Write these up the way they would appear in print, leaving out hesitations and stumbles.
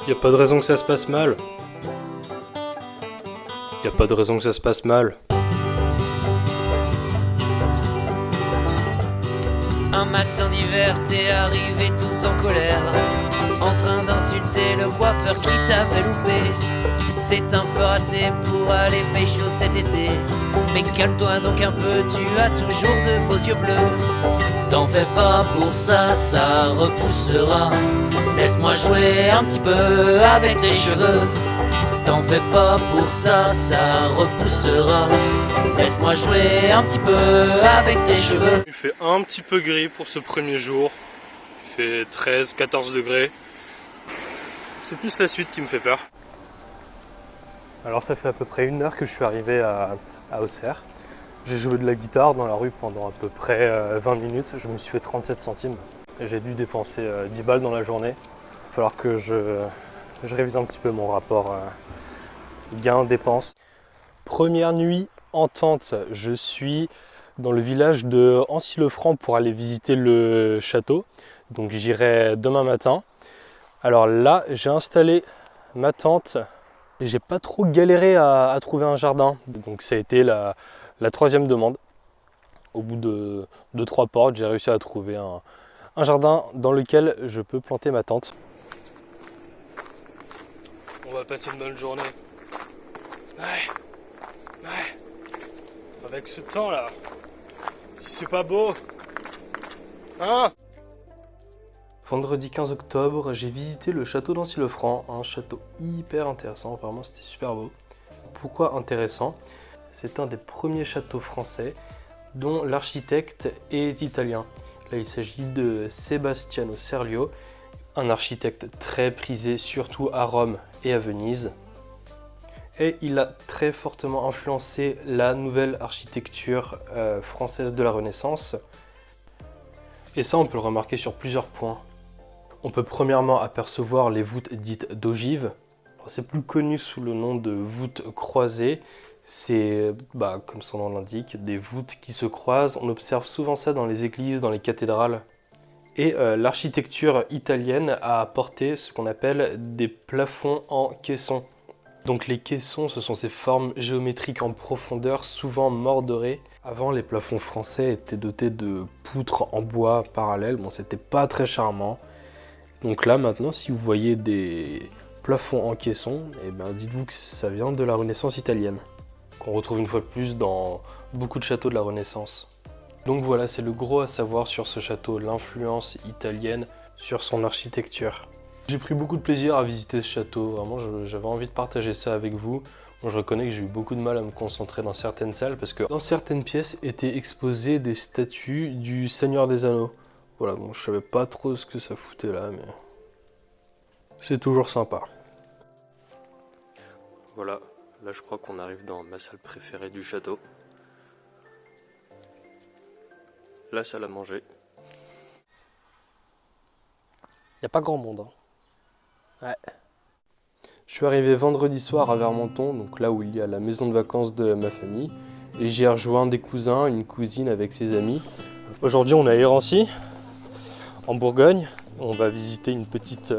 Y a pas de raison que ça se passe mal. Y a pas de raison que ça se passe mal. Un matin d'hiver, t'es arrivé tout en colère, en train d'insulter le coiffeur qui t'avait loupé. C'est un peu raté pour aller pécho cet été, mais calme-toi donc un peu, tu as toujours de beaux yeux bleus. T'en fais pas pour ça, ça repoussera. Laisse-moi jouer un petit peu avec tes cheveux. T'en fais pas pour ça, ça repoussera. Laisse-moi jouer un petit peu avec tes cheveux. Il fait un petit peu gris pour ce premier jour. Il fait 13-14 degrés. C'est plus la suite qui me fait peur. Alors ça fait à peu près 1 heure que je suis arrivé à Auxerre. J'ai joué de la guitare dans la rue pendant à peu près 20 minutes. Je me suis fait 37 centimes. Et j'ai dû dépenser 10 balles dans la journée. Il va falloir que je révise un petit peu mon rapport gain-dépense. Première nuit en tente, je suis dans le village de Ancy-le-Franc pour aller visiter le château. Donc j'irai demain matin. Alors là, j'ai installé ma tente et j'ai pas trop galéré à trouver un jardin. Donc ça a été la 3e demande. Au bout de 3 portes, j'ai réussi à trouver un jardin dans lequel je peux planter ma tente. On va passer une bonne journée. Ouais. Avec ce temps là. Si c'est pas beau. Hein? Vendredi 15 octobre, j'ai visité le château d'Ancy-le-Franc. Un château hyper intéressant, vraiment c'était super beau. Pourquoi intéressant? C'est un des premiers châteaux français dont l'architecte est italien. Là il s'agit de Sebastiano Serlio, un architecte très prisé surtout à Rome et à Venise. Et il a très fortement influencé la nouvelle architecture française de la Renaissance. Et ça, on peut le remarquer sur plusieurs points. On peut premièrement apercevoir les voûtes dites d'ogives. C'est plus connu sous le nom de voûtes croisées. C'est, comme son nom l'indique, des voûtes qui se croisent. On observe souvent ça dans les églises, dans les cathédrales. Et l'architecture italienne a apporté ce qu'on appelle des plafonds en caisson. Donc les caissons, ce sont ces formes géométriques en profondeur, souvent mordorées. Avant, les plafonds français étaient dotés de poutres en bois parallèles. Bon, c'était pas très charmant. Donc là, maintenant, si vous voyez des plafonds en caisson, dites-vous que ça vient de la Renaissance italienne, qu'on retrouve une fois de plus dans beaucoup de châteaux de la Renaissance. Donc voilà, c'est le gros à savoir sur ce château, l'influence italienne sur son architecture. J'ai pris beaucoup de plaisir à visiter ce château, vraiment j'avais envie de partager ça avec vous. Bon, je reconnais que j'ai eu beaucoup de mal à me concentrer dans certaines salles parce que dans certaines pièces étaient exposées des statues du Seigneur des Anneaux. Voilà, bon, je savais pas trop ce que ça foutait là, mais c'est toujours sympa. Voilà, là je crois qu'on arrive dans ma salle préférée du château. La salle à manger. Y a pas grand monde, hein. Ouais. Je suis arrivé vendredi soir à Vermenton, donc là où il y a la maison de vacances de ma famille, et j'ai rejoint des cousins, une cousine avec ses amis. Aujourd'hui on est à Hérency, en Bourgogne. On va visiter une petite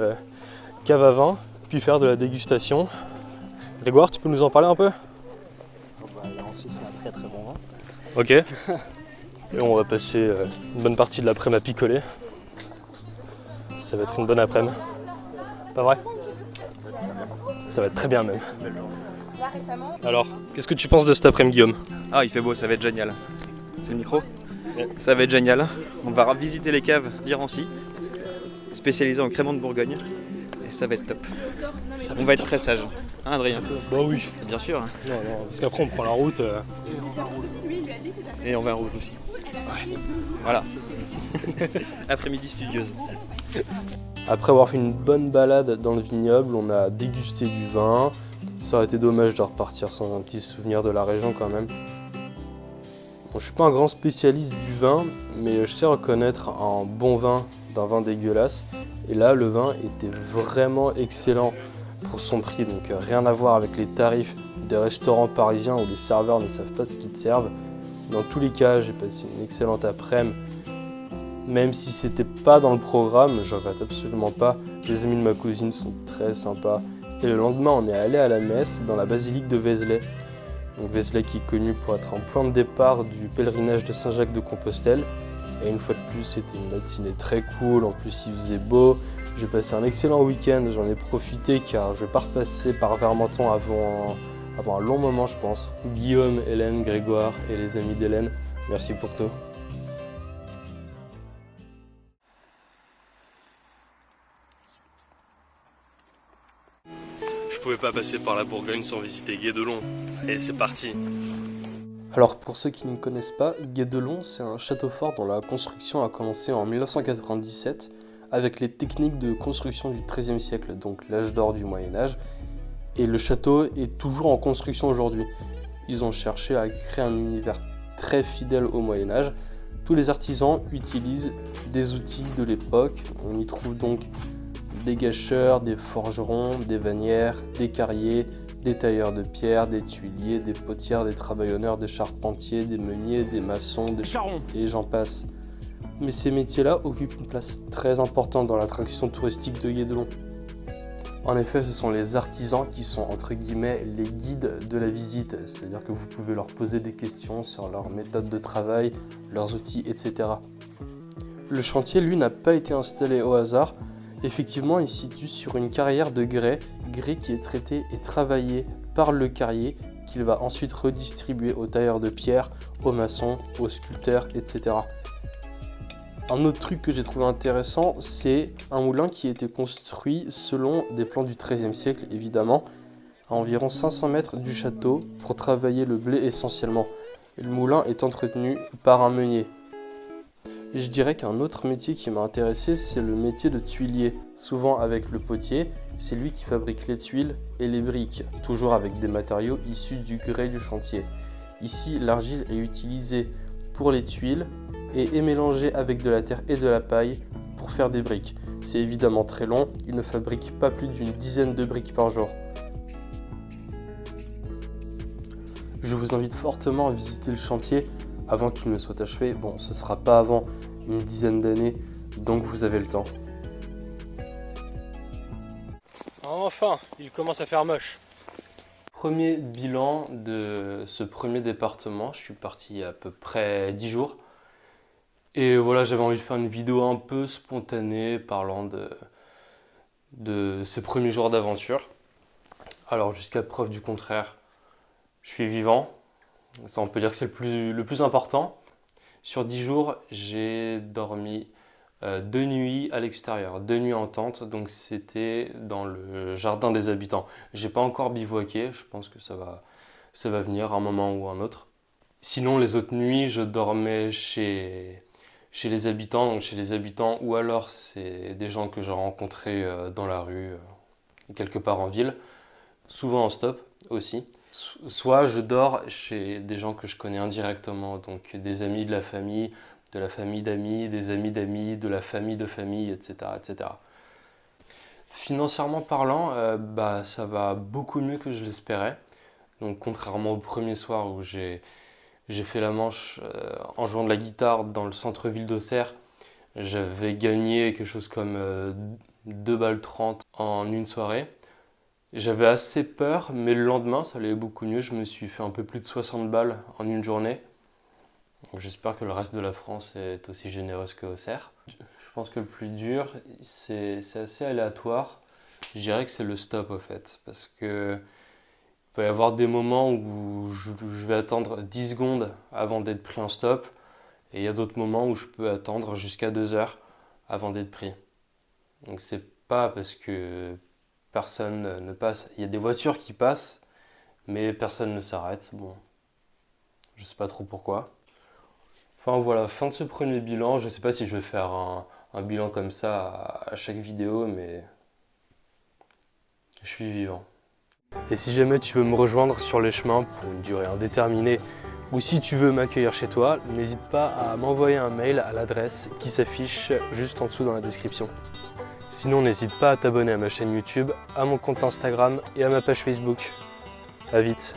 cave à vin, puis faire de la dégustation. Grégoire, tu peux nous en parler un peu? Hérency, c'est un très très bon vin. Ok. Et on va passer une bonne partie de l'après-midi à picoler. Ça va être une bonne après-midi. Pas vrai? Ça va être très bien même. Alors, qu'est-ce que tu penses de cet après-midi, Guillaume? Ah, il fait beau, ça va être génial. C'est le micro? Ouais. Ça va être génial. On va visiter les caves d'Hérency, spécialisées en crémant de Bourgogne. Et ça va être top. On va être très sage. Hein, Adrien? Bah oui. Bien sûr. Non, parce qu'après on prend la route. Et en vin rouge aussi. Ouais. Voilà. Après-midi studieuse. Après avoir fait une bonne balade dans le vignoble, on a dégusté du vin. Ça aurait été dommage de repartir sans un petit souvenir de la région quand même. Bon, je suis pas un grand spécialiste du vin, mais je sais reconnaître un bon vin d'un vin dégueulasse. Et là, le vin était vraiment excellent pour son prix, donc rien à voir avec les tarifs des restaurants parisiens où les serveurs ne savent pas ce qu'ils te servent. Dans tous les cas, j'ai passé une excellente après-midi. Même si c'était pas dans le programme, je regrette absolument pas Les amis de ma cousine sont très sympas. Et le lendemain, on est allé à la messe dans la basilique de Vézelay. Donc Vézelay qui est connu pour être un point de départ du pèlerinage de Saint-Jacques de Compostelle. Et une fois de plus, c'était une matinée très cool. En plus, il faisait beau. J'ai passé un excellent week-end. J'en ai profité car je vais pas repasser par Vermenton avant un long moment, je pense. Guillaume, Hélène, Grégoire et les amis d'Hélène, merci pour tout. Je pouvais pas passer par la Bourgogne sans visiter Guédelon. Allez, c'est parti. Alors pour ceux qui ne connaissent pas, Guédelon c'est un château fort dont la construction a commencé en 1997 avec les techniques de construction du XIIIe siècle, donc l'âge d'or du Moyen-Âge. Et le château est toujours en construction aujourd'hui. Ils ont cherché à créer un univers très fidèle au Moyen-Âge. Tous les artisans utilisent des outils de l'époque. On y trouve donc des gâcheurs, des forgerons, des vannières, des carriers, des tailleurs de pierre, des tuiliers, des potières, des travailleurs, des charpentiers, des meuniers, des maçons, des charrons, et j'en passe. Mais ces métiers-là occupent une place très importante dans l'attraction touristique de Guédelon. En effet, ce sont les artisans qui sont entre guillemets les guides de la visite, c'est-à-dire que vous pouvez leur poser des questions sur leur méthode de travail, leurs outils, etc. Le chantier, lui, n'a pas été installé au hasard. Effectivement, il se situe sur une carrière de grès qui est traité et travaillé par le carrier, qu'il va ensuite redistribuer aux tailleurs de pierre, aux maçons, aux sculpteurs, etc. Un autre truc que j'ai trouvé intéressant, c'est un moulin qui a été construit selon des plans du XIIIe siècle, évidemment, à environ 500 mètres du château pour travailler le blé essentiellement. Et le moulin est entretenu par un meunier. Et je dirais qu'un autre métier qui m'a intéressé, c'est le métier de tuilier. Souvent avec le potier, c'est lui qui fabrique les tuiles et les briques, toujours avec des matériaux issus du grès du chantier. Ici, l'argile est utilisée pour les tuiles et est mélangée avec de la terre et de la paille pour faire des briques. C'est évidemment très long, il ne fabrique pas plus d'une dizaine de briques par jour. Je vous invite fortement à visiter le chantier avant qu'il ne soit achevé. Bon, ce ne sera pas avant une dizaine d'années, donc vous avez le temps. Enfin, il commence à faire moche. Premier bilan de ce premier département, je suis parti il y a à peu près 10 jours. Et voilà, j'avais envie de faire une vidéo un peu spontanée parlant de ces premiers jours d'aventure. Alors jusqu'à preuve du contraire, je suis vivant. Ça, on peut dire que c'est le plus important. Sur 10 jours, j'ai dormi 2 nuits à l'extérieur, 2 nuits en tente, donc c'était dans le jardin des habitants. J'ai pas encore bivouaqué, je pense que ça va venir un moment ou un autre. Sinon, les autres nuits, je dormais chez les habitants, donc chez les habitants, ou alors c'est des gens que j'ai rencontrés dans la rue, quelque part en ville, souvent en stop aussi. Soit je dors chez des gens que je connais indirectement, donc des amis de la famille d'amis, des amis d'amis, de la famille de famille, etc. etc. Financièrement parlant, ça va beaucoup mieux que je l'espérais. Donc contrairement au premier soir où j'ai fait la manche en jouant de la guitare dans le centre-ville d'Auxerre, j'avais gagné quelque chose comme 2,30 balles en une soirée. J'avais assez peur, mais le lendemain, ça allait beaucoup mieux. Je me suis fait un peu plus de 60 balles en une journée. J'espère que le reste de la France est aussi généreuse qu'Auxerre. Je pense que le plus dur, c'est assez aléatoire. Je dirais que c'est le stop, en fait. Parce que il peut y avoir des moments où je vais attendre 10 secondes avant d'être pris en stop. Et il y a d'autres moments où je peux attendre jusqu'à 2 heures avant d'être pris. Donc c'est pas parce que personne ne passe. Il y a des voitures qui passent, mais personne ne s'arrête. Bon, je sais pas trop pourquoi. Enfin voilà, fin de ce premier bilan. Je sais pas si je vais faire un bilan comme ça à chaque vidéo, mais je suis vivant. Et si jamais tu veux me rejoindre sur les chemins pour une durée indéterminée, ou si tu veux m'accueillir chez toi, n'hésite pas à m'envoyer un mail à l'adresse qui s'affiche juste en dessous dans la description. Sinon, n'hésite pas à t'abonner à ma chaîne YouTube, à mon compte Instagram et à ma page Facebook. À vite.